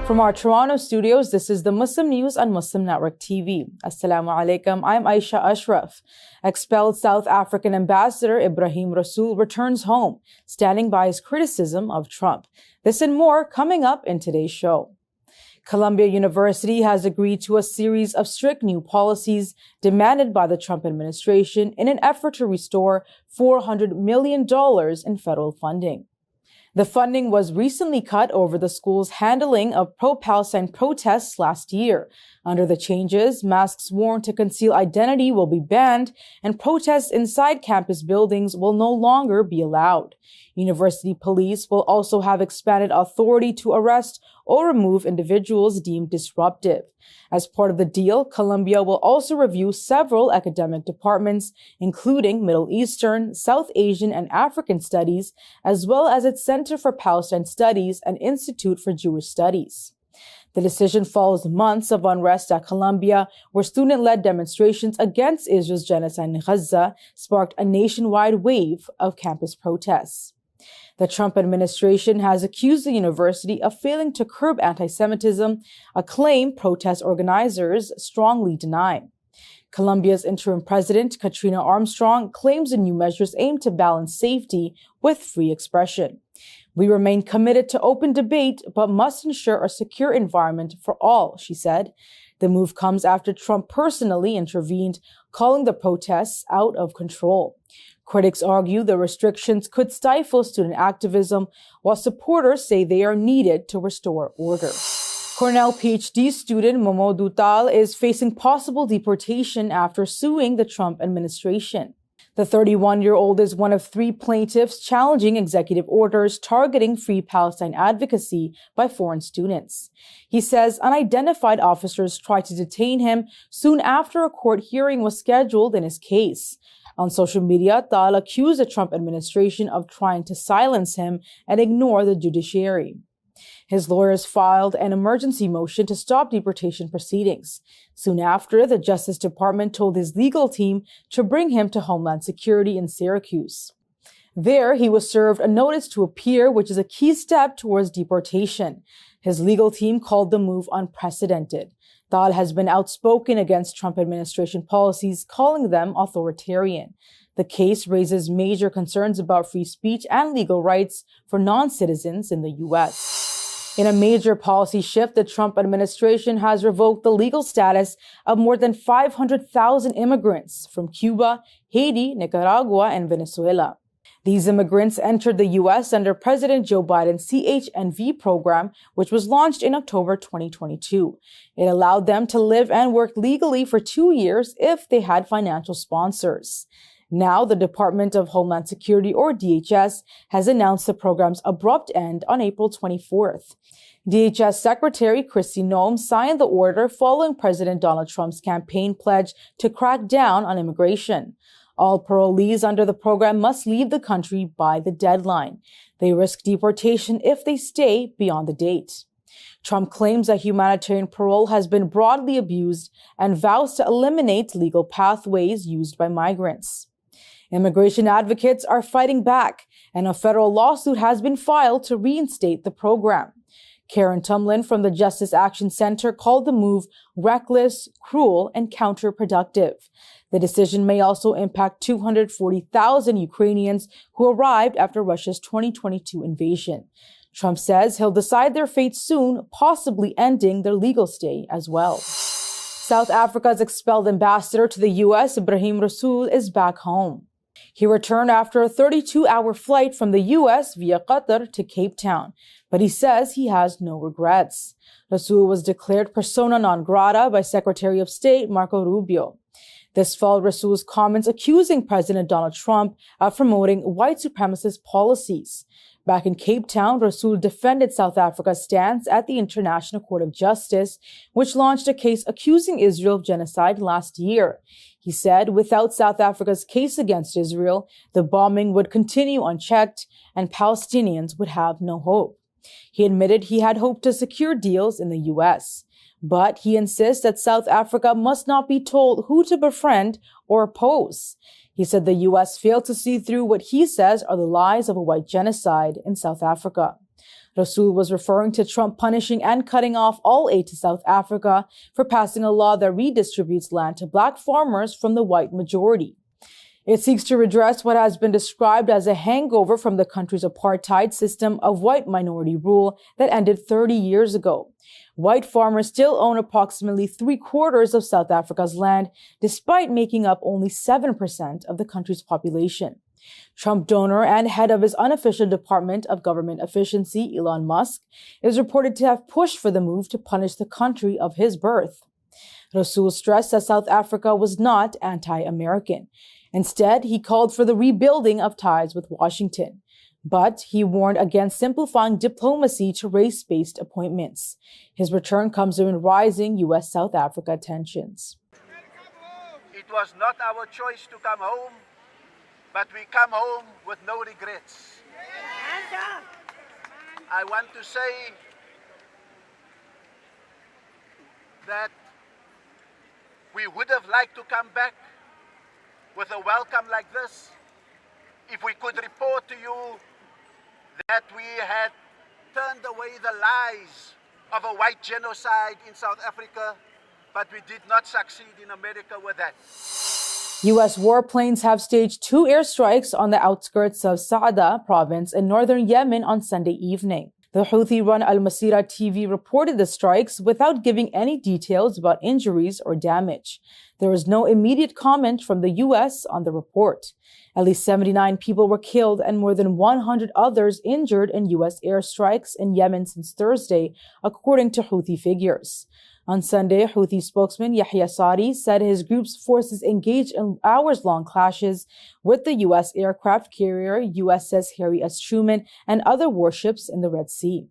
From our Toronto studios, this is the Muslim News on Muslim Network TV. Assalamu alaikum, I'm Aishah Ashraf. Expelled South African Ambassador Ibrahim Rasool returns home, standing by his criticism of Trump. This and more coming up in today's show. Columbia University has agreed to a series of strict new policies demanded by the Trump administration in an effort to restore $400 million in federal funding. The funding was recently cut over the school's handling of pro-Palestine protests last year. Under the changes, masks worn to conceal identity will be banned, and protests inside campus buildings will no longer be allowed. University police will also have expanded authority to arrest or remove individuals deemed disruptive. As part of the deal, Columbia will also review several academic departments, including Middle Eastern, South Asian, and African Studies, as well as its Center for Palestine Studies and Institute for Jewish Studies. The decision follows months of unrest at Columbia, where student-led demonstrations against Israel's genocide in Gaza sparked a nationwide wave of campus protests. The Trump administration has accused the university of failing to curb anti-Semitism, a claim protest organizers strongly deny. Columbia's interim president, Katrina Armstrong, claims the new measures aim to balance safety with free expression. "We remain committed to open debate, but must ensure a secure environment for all," she said. The move comes after Trump personally intervened, calling the protests out of control. Critics argue the restrictions could stifle student activism, while supporters say they are needed to restore order. Cornell PhD student Momodou Tal is facing possible deportation after suing the Trump administration. The 31-year-old is one of three plaintiffs challenging executive orders targeting free Palestine advocacy by foreign students. He says unidentified officers tried to detain him soon after a court hearing was scheduled in his case. On social media, Tal accused the Trump administration of trying to silence him and ignore the judiciary. His lawyers filed an emergency motion to stop deportation proceedings. Soon after, the Justice Department told his legal team to bring him to Homeland Security in Syracuse. There, he was served a notice to appear, which is a key step towards deportation. His legal team called the move unprecedented. Tal has been outspoken against Trump administration policies, calling them authoritarian. The case raises major concerns about free speech and legal rights for non-citizens in the U.S. In a major policy shift, the Trump administration has revoked the legal status of more than 500,000 immigrants from Cuba, Haiti, Nicaragua, and Venezuela. These immigrants entered the U.S. under President Joe Biden's CHNV program, which was launched in October 2022. It allowed them to live and work legally for 2 years if they had financial sponsors. Now, the Department of Homeland Security, or DHS, has announced the program's abrupt end on April 24th. DHS Secretary Kristi Noem signed the order following President Donald Trump's campaign pledge to crack down on immigration. All parolees under the program must leave the country by the deadline. They risk deportation if they stay beyond the date. Trump claims that humanitarian parole has been broadly abused and vows to eliminate legal pathways used by migrants. Immigration advocates are fighting back, and a federal lawsuit has been filed to reinstate the program. Karen Tumlin from the Justice Action Center called the move reckless, cruel, and counterproductive. The decision may also impact 240,000 Ukrainians who arrived after Russia's 2022 invasion. Trump says he'll decide their fate soon, possibly ending their legal stay as well. South Africa's expelled ambassador to the U.S., Ibrahim Rasool, is back home. He returned after a 32-hour flight from the U.S. via Qatar to Cape Town, but he says he has no regrets. Rasool was declared persona non grata by Secretary of State Marco Rubio. This followed Rasool's comments accusing President Donald Trump of promoting white supremacist policies. Back in Cape Town, Rasool defended South Africa's stance at the International Court of Justice, which launched a case accusing Israel of genocide last year. He said without South Africa's case against Israel, the bombing would continue unchecked and Palestinians would have no hope. He admitted he had hoped to secure deals in the U.S., but he insists that South Africa must not be told who to befriend or oppose. He said the U.S. failed to see through what he says are the lies of a white genocide in South Africa. Rasul was referring to Trump punishing and cutting off all aid to South Africa for passing a law that redistributes land to black farmers from the white majority. It seeks to redress what has been described as a hangover from the country's apartheid system of white minority rule that ended 30 years ago. White farmers still own approximately 3/4 of South Africa's land, despite making up only 7% of the country's population. Trump donor and head of his unofficial Department of Government Efficiency, Elon Musk, is reported to have pushed for the move to punish the country of his birth. Rasul stressed that South Africa was not anti-American. Instead, he called for the rebuilding of ties with Washington. But he warned against simplifying diplomacy to race-based appointments. His return comes amid rising U.S.-South Africa tensions. It was not our choice to come home, but we come home with no regrets. I want to say that we would have liked to come back with a welcome like this if we could report to you that we had turned away the lies of a white genocide in South Africa, but we did not succeed in America with that. U.S. warplanes have staged 2 airstrikes on the outskirts of Saada province in northern Yemen on Sunday evening. The Houthi-run Al Masira TV reported the strikes without giving any details about injuries or damage. There was no immediate comment from the U.S. on the report. At least 79 people were killed and more than 100 others injured in U.S. airstrikes in Yemen since Thursday, according to Houthi figures. On Sunday, Houthi spokesman Yahya Sari said his group's forces engaged in hours-long clashes with the U.S. aircraft carrier USS Harry S. Truman and other warships in the Red Sea.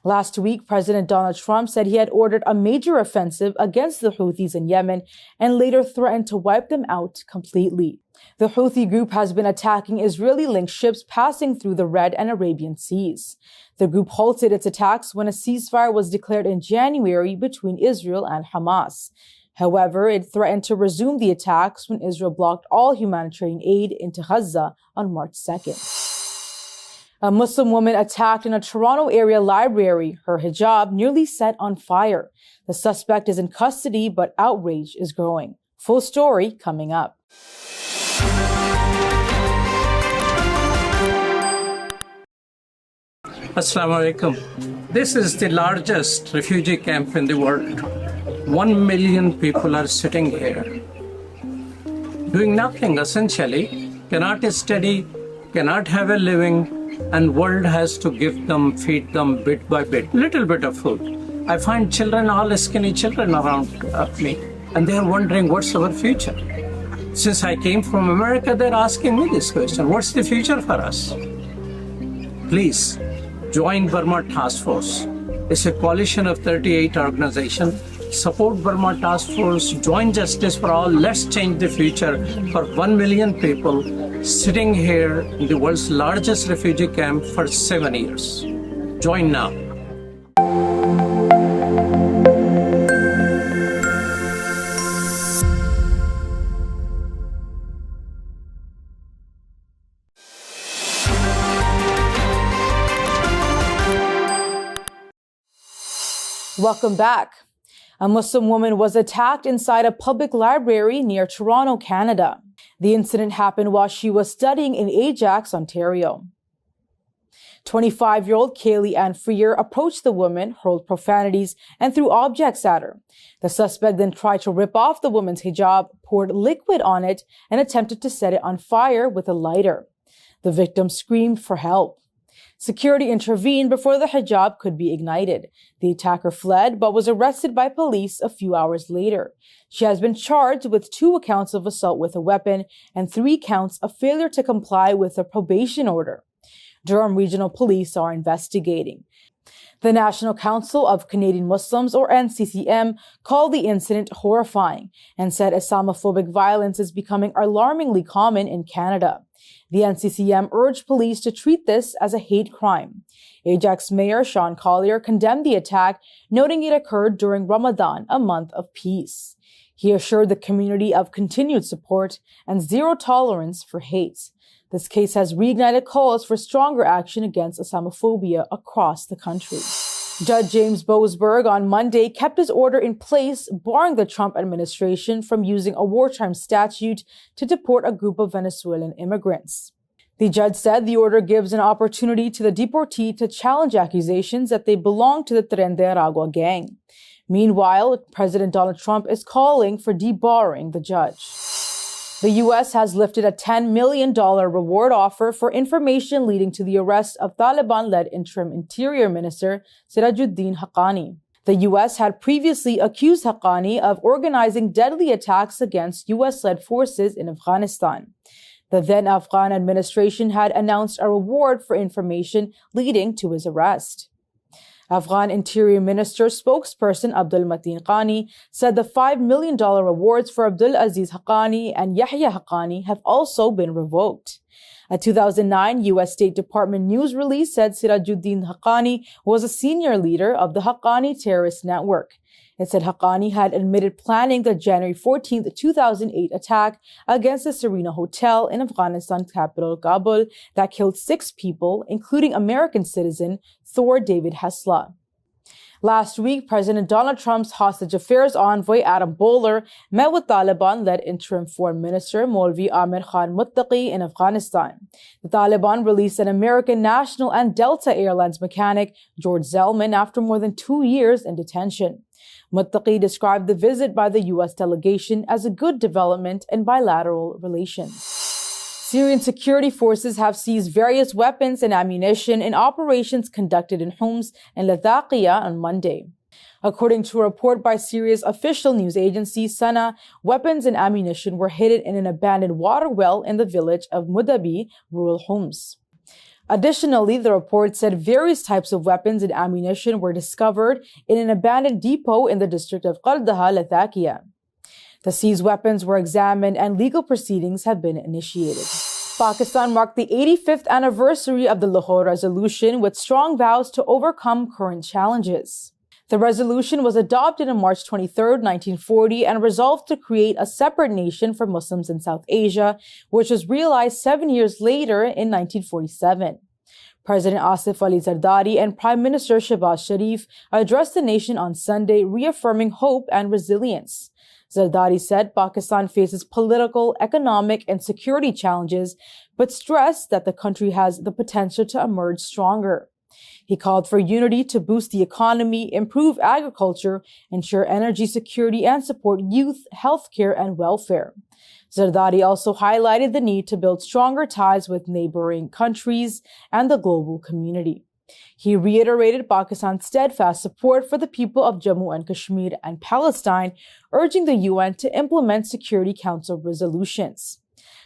Last week, President Donald Trump said he had ordered a major offensive against the Houthis in Yemen and later threatened to wipe them out completely. The Houthi group has been attacking Israeli-linked ships passing through the Red and Arabian Seas. The group halted its attacks when a ceasefire was declared in January between Israel and Hamas. However, it threatened to resume the attacks when Israel blocked all humanitarian aid into Gaza on March 2nd. A Muslim woman attacked in a Toronto area library, her hijab nearly set on fire. The suspect is in custody, but outrage is growing. Full story coming up. Assalamu alaikum. This is the largest refugee camp in the world. 1 million people are sitting here, doing nothing essentially, cannot study, cannot have a living, and world has to give them, feed them bit by bit, little bit of food. I find children, all skinny children around me, and they're wondering what's our future. Since I came from America, they're asking me this question, what's the future for us? Please, join Burma Task Force. It's a coalition of 38 organizations. Support Burma Task Force, join Justice for All. Let's change the future for 1 million people sitting here in the world's largest refugee camp for 7 years. Join now. Welcome back. A Muslim woman was attacked inside a public library near Toronto, Canada. The incident happened while she was studying in Ajax, Ontario. 25-year-old Kaylee Ann Freer approached the woman, hurled profanities, and threw objects at her. The suspect then tried to rip off the woman's hijab, poured liquid on it, and attempted to set it on fire with a lighter. The victim screamed for help. Security intervened before the hijab could be ignited. The attacker fled but was arrested by police a few hours later. She has been charged with 2 counts of assault with a weapon and 3 counts of failure to comply with a probation order. Durham Regional Police are investigating. The National Council of Canadian Muslims, or NCCM, called the incident horrifying and said Islamophobic violence is becoming alarmingly common in Canada. The NCCM urged police to treat this as a hate crime. Ajax Mayor Sean Collier condemned the attack, noting it occurred during Ramadan, a month of peace. He assured the community of continued support and zero tolerance for hate. This case has reignited calls for stronger action against Islamophobia across the country. Judge James Boasberg on Monday kept his order in place, barring the Trump administration from using a wartime statute to deport a group of Venezuelan immigrants. The judge said the order gives an opportunity to the deportee to challenge accusations that they belong to the Tren de Aragua gang. Meanwhile, President Donald Trump is calling for debarring the judge. The U.S. has lifted a $10 million reward offer for information leading to the arrest of Taliban-led Interim Interior Minister Sirajuddin Haqqani. The U.S. had previously accused Haqqani of organizing deadly attacks against U.S.-led forces in Afghanistan. The then Afghan administration had announced a reward for information leading to his arrest. Afghan Interior Minister spokesperson Abdul Mateen Qani said the $5 million rewards for Abdul Aziz Haqqani and Yahya Haqqani have also been revoked. A 2009 U.S. State Department news release said Sirajuddin Haqqani was a senior leader of the Haqqani terrorist network. It said Haqqani had admitted planning the January 14, 2008 attack against the Serena Hotel in Afghanistan's capital, Kabul, that killed 6 people, including American citizen Thor David Hesla. Last week, President Donald Trump's hostage affairs envoy Adam Bowler met with Taliban-led interim foreign minister Maulvi Amir Khan Muttaqi in Afghanistan. The Taliban released an American national and Delta Airlines mechanic, George Zellman, after more than 2 years in detention. Muttaqi described the visit by the U.S. delegation as a good development in bilateral relations. Syrian security forces have seized various weapons and ammunition in operations conducted in Homs and Latakia on Monday. According to a report by Syria's official news agency, Sana, weapons and ammunition were hidden in an abandoned water well in the village of Mudabi, rural Homs. Additionally, the report said various types of weapons and ammunition were discovered in an abandoned depot in the district of Qaldaha, Latakia. The seized weapons were examined and legal proceedings have been initiated. Pakistan marked the 85th anniversary of the Lahore Resolution with strong vows to overcome current challenges. The resolution was adopted on March 23, 1940, and resolved to create a separate nation for Muslims in South Asia, which was realized 7 years later in 1947. President Asif Ali Zardari and Prime Minister Shehbaz Sharif addressed the nation on Sunday, reaffirming hope and resilience. Zardari said Pakistan faces political, economic, and security challenges, but stressed that the country has the potential to emerge stronger. He called for unity to boost the economy, improve agriculture, ensure energy security, and support youth, healthcare, and welfare. Zardari also highlighted the need to build stronger ties with neighboring countries and the global community. He reiterated Pakistan's steadfast support for the people of Jammu and Kashmir and Palestine, urging the UN to implement Security Council resolutions.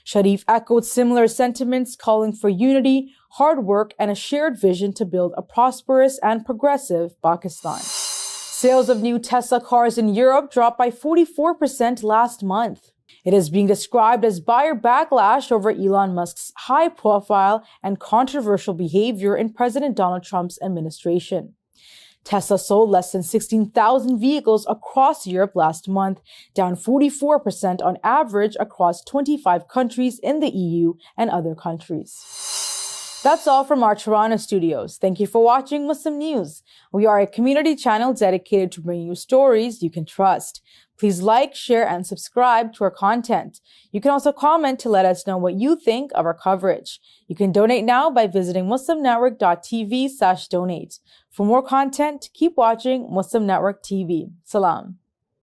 Sharif echoed similar sentiments, calling for unity, hard work, and a shared vision to build a prosperous and progressive Pakistan. Sales of new Tesla cars in Europe dropped by 44% last month. It is being described as buyer backlash over Elon Musk's high-profile and controversial behavior in President Donald Trump's administration. Tesla sold less than 16,000 vehicles across Europe last month, down 44% on average across 25 countries in the EU and other countries. That's all from our Toronto studios. Thank you for watching Muslim News. We are a community channel dedicated to bringing you stories you can trust. Please like, share, and subscribe to our content. You can also comment to let us know what you think of our coverage. You can donate now by visiting muslimnetwork.tv/donate. For more content, keep watching Muslim Network TV. Salam.